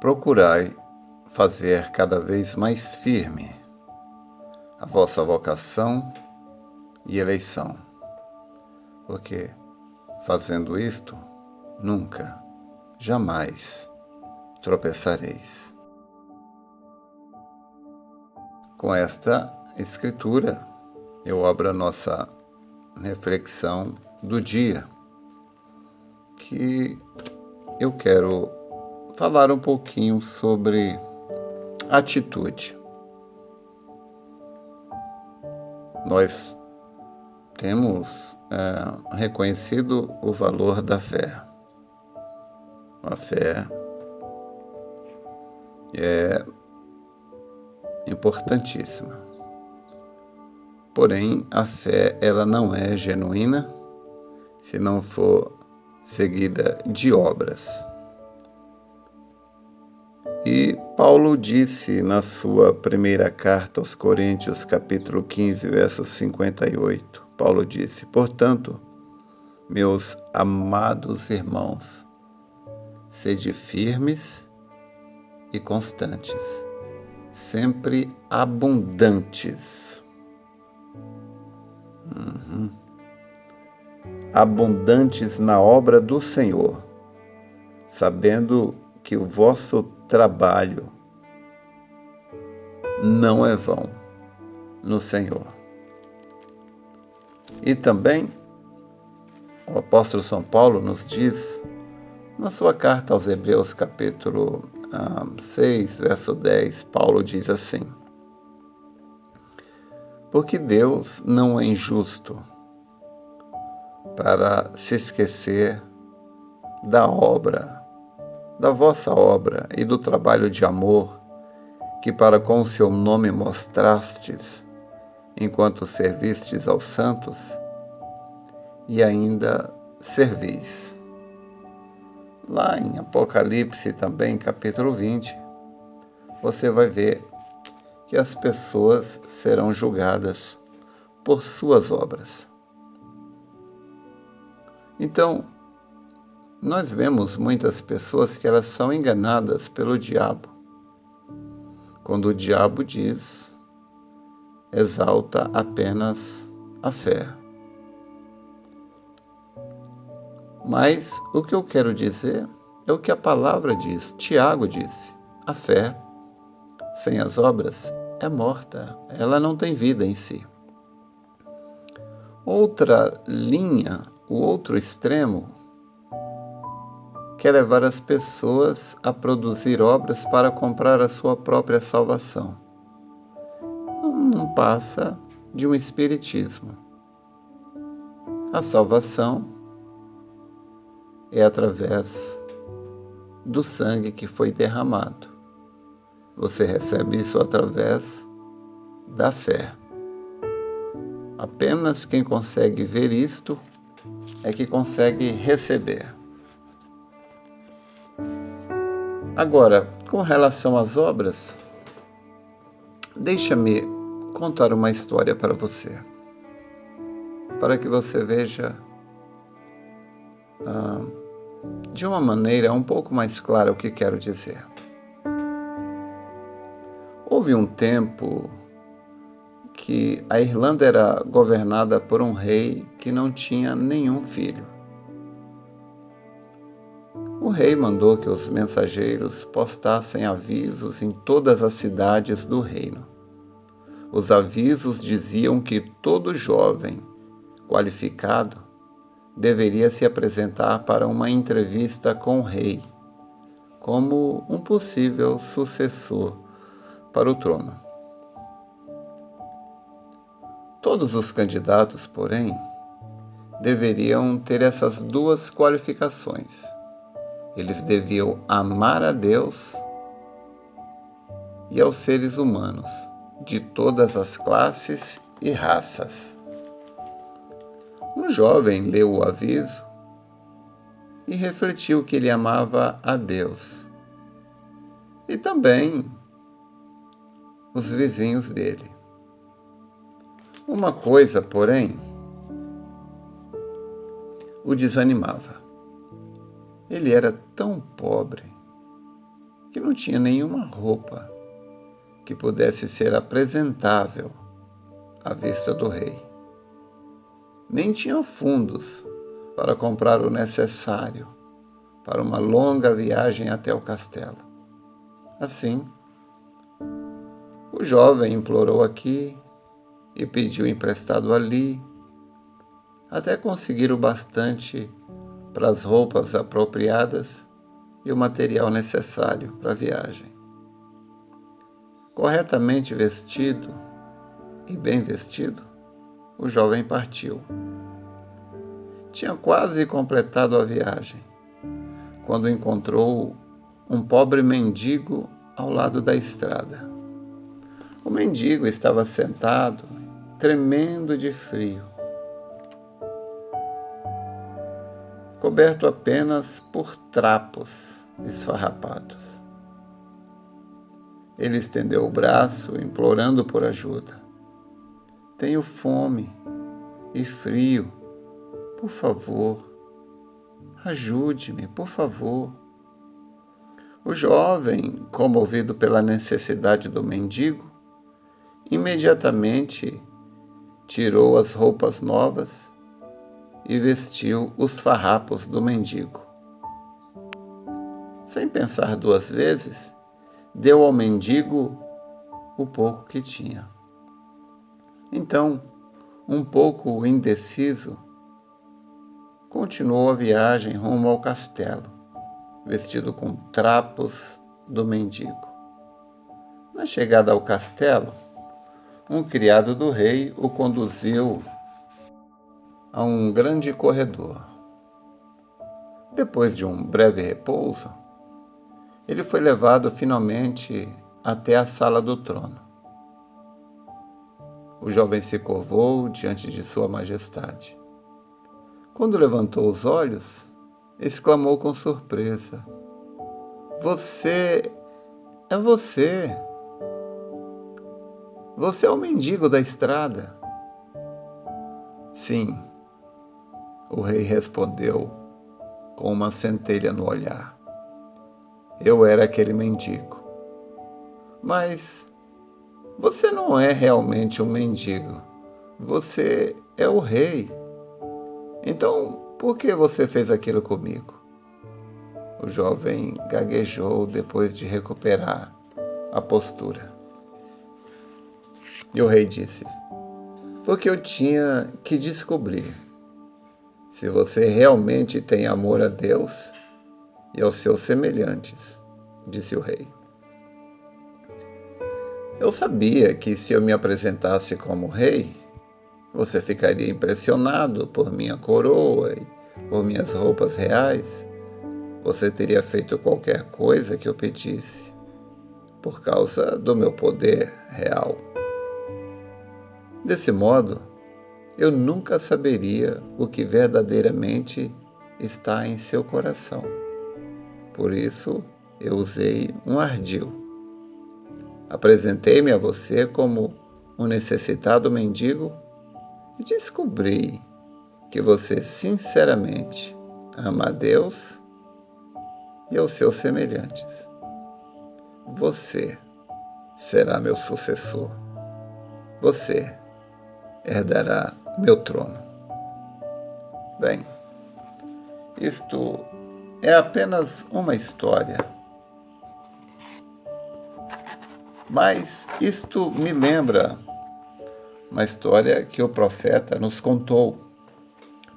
Procurai fazer cada vez mais firme a vossa vocação e eleição, porque, fazendo isto, nunca, jamais tropeçareis. Com esta escritura, eu abro a nossa reflexão do dia, que eu quero falar um pouquinho sobre atitude. Nós temos reconhecido o valor da fé. A fé é importantíssima. Porém, a fé ela não é genuína se não for seguida de obras. E Paulo disse na sua primeira carta aos Coríntios, capítulo 15, verso 58, Paulo disse: portanto, meus amados irmãos, sede firmes e constantes, sempre abundantes. Abundantes na obra do Senhor, sabendo que o vosso trabalho não é vão no Senhor. E também o apóstolo São Paulo nos diz, na sua carta aos Hebreus, capítulo 6, verso 10, Paulo diz assim: porque Deus não é injusto para se esquecer da obra, da vossa obra e do trabalho de amor que para com o seu nome mostrastes, enquanto servistes aos santos, e ainda servis. Lá em Apocalipse também, capítulo 20, você vai ver que as pessoas serão julgadas por suas obras. Então, nós vemos muitas pessoas que elas são enganadas pelo diabo. Quando o diabo diz, exalta apenas a fé. Mas o que eu quero dizer é o que a palavra diz. Tiago disse, a fé sem as obras é morta, ela não tem vida em si. Outra linha, o outro extremo, quer levar as pessoas a produzir obras para comprar a sua própria salvação. Não passa de um espiritismo. A salvação é através do sangue que foi derramado. Você recebe isso através da fé. Apenas quem consegue ver isto é que consegue receber. Agora, com relação às obras, deixa-me contar uma história para você, para que você veja de uma maneira um pouco mais clara o que quero dizer. Houve um tempo que a Irlanda era governada por um rei que não tinha nenhum filho. O rei mandou que os mensageiros postassem avisos em todas as cidades do reino. Os avisos diziam que todo jovem qualificado deveria se apresentar para uma entrevista com o rei, como um possível sucessor para o trono. Todos os candidatos, porém, deveriam ter essas duas qualificações. Eles deviam amar a Deus e aos seres humanos, de todas as classes e raças. Um jovem leu o aviso e refletiu que ele amava a Deus e também os vizinhos dele. Uma coisa, porém, o desanimava. Ele era tão pobre que não tinha nenhuma roupa que pudesse ser apresentável à vista do rei. Nem tinha fundos para comprar o necessário para uma longa viagem até o castelo. Assim, o jovem implorou aqui e pediu emprestado ali, até conseguir o bastante para as roupas apropriadas e o material necessário para a viagem. Corretamente vestido e bem vestido, o jovem partiu. Tinha quase completado a viagem, quando encontrou um pobre mendigo ao lado da estrada. O mendigo estava sentado, tremendo de frio, coberto apenas por trapos esfarrapados. Ele estendeu o braço, implorando por ajuda. Tenho fome e frio. Por favor, ajude-me, por favor. O jovem, comovido pela necessidade do mendigo, imediatamente tirou as roupas novas e vestiu os farrapos do mendigo. Sem pensar duas vezes, deu ao mendigo o pouco que tinha. Então, um pouco indeciso, continuou a viagem rumo ao castelo, vestido com trapos do mendigo. Na chegada ao castelo, um criado do rei o conduziu a um grande corredor. Depois de um breve repouso, ele foi levado finalmente até a sala do trono. O jovem se curvou diante de Sua Majestade. Quando levantou os olhos, exclamou com surpresa: Você é você! Você é o mendigo da estrada. Sim, o rei respondeu com uma centelha no olhar. Eu era aquele mendigo. Mas você não é realmente um mendigo. Você é o rei. Então, por que você fez aquilo comigo? O jovem gaguejou depois de recuperar a postura. E o rei disse: porque eu tinha que descobrir se você realmente tem amor a Deus e aos seus semelhantes, disse o rei. Eu sabia que se eu me apresentasse como rei, você ficaria impressionado por minha coroa e por minhas roupas reais. Você teria feito qualquer coisa que eu pedisse, por causa do meu poder real. Desse modo, eu nunca saberia o que verdadeiramente está em seu coração. Por isso, eu usei um ardil. Apresentei-me a você como um necessitado mendigo e descobri que você sinceramente ama a Deus e aos seus semelhantes. Você será meu sucessor. Você herdará meu trono. Bem, isto é apenas uma história, mas isto me lembra uma história que o profeta nos contou,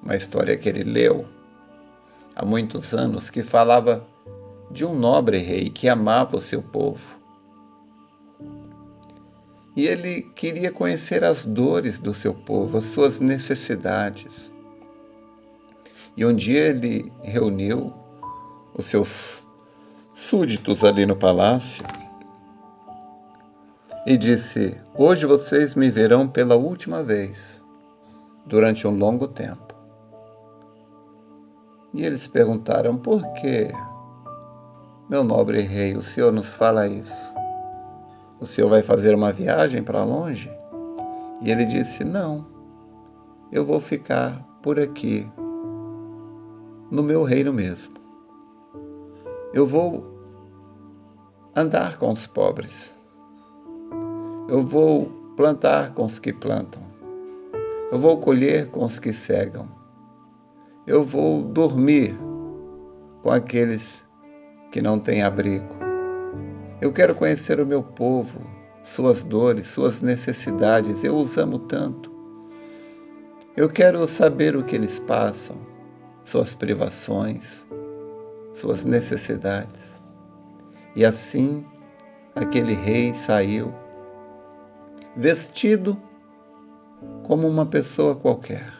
uma história que ele leu há muitos anos, que falava de um nobre rei que amava o seu povo. E ele queria conhecer as dores do seu povo, as suas necessidades. E um dia ele reuniu os seus súditos ali no palácio e disse: hoje vocês me verão pela última vez, durante um longo tempo. E eles perguntaram: por que, meu nobre rei, o senhor nos fala isso? O senhor vai fazer uma viagem para longe? E ele disse: não, eu vou ficar por aqui, no meu reino mesmo. Eu vou andar com os pobres. Eu vou plantar com os que plantam. Eu vou colher com os que cegam. Eu vou dormir com aqueles que não têm abrigo. Eu quero conhecer o meu povo, suas dores, suas necessidades. Eu os amo tanto. Eu quero saber o que eles passam, suas privações, suas necessidades. E assim, aquele rei saiu, vestido como uma pessoa qualquer.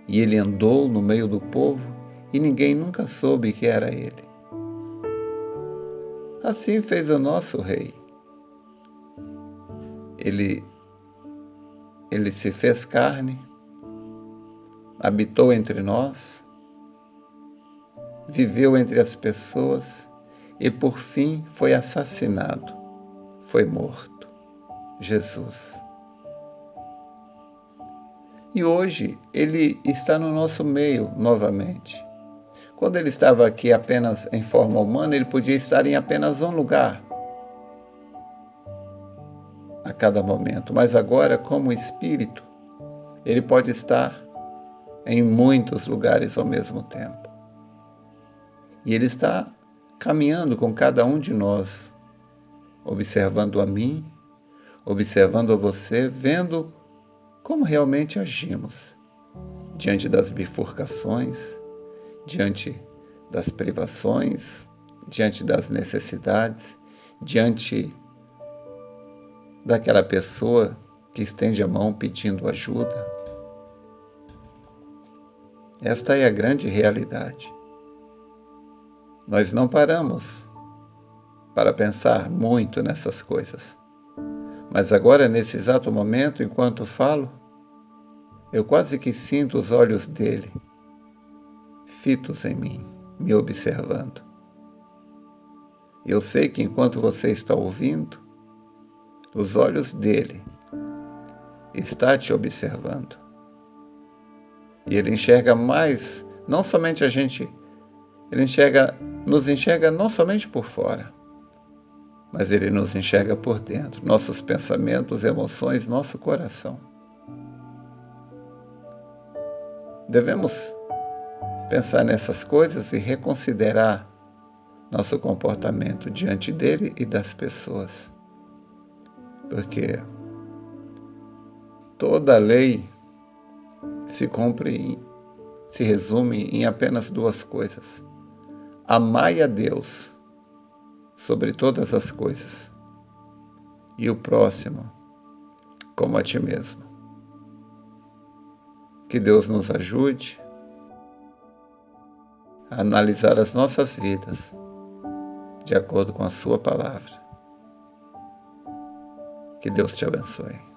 E ele andou no meio do povo e ninguém nunca soube que era ele. Assim fez o nosso rei. Ele se fez carne, habitou entre nós, viveu entre as pessoas e por fim foi assassinado, foi morto. Jesus. E hoje ele está no nosso meio novamente. Quando ele estava aqui apenas em forma humana, ele podia estar em apenas um lugar a cada momento. Mas agora, como espírito, ele pode estar em muitos lugares ao mesmo tempo. E ele está caminhando com cada um de nós, observando a mim, observando a você, vendo como realmente agimos diante das bifurcações, diante das privações, diante das necessidades, diante daquela pessoa que estende a mão pedindo ajuda. Esta é a grande realidade. Nós não paramos para pensar muito nessas coisas. Mas agora, nesse exato momento, enquanto falo, eu quase que sinto os olhos dele fitos em mim, me observando. Eu sei que enquanto você está ouvindo, os olhos dele estão te observando. E ele enxerga mais, não somente a gente, ele nos enxerga não somente por fora, mas ele nos enxerga por dentro, nossos pensamentos, emoções, nosso coração. Devemos pensar nessas coisas e reconsiderar nosso comportamento diante dele e das pessoas. Porque toda a lei se resume em apenas duas coisas: amai a Deus sobre todas as coisas e o próximo como a ti mesmo. Que Deus nos ajude a analisar as nossas vidas de acordo com a sua palavra. Que Deus te abençoe.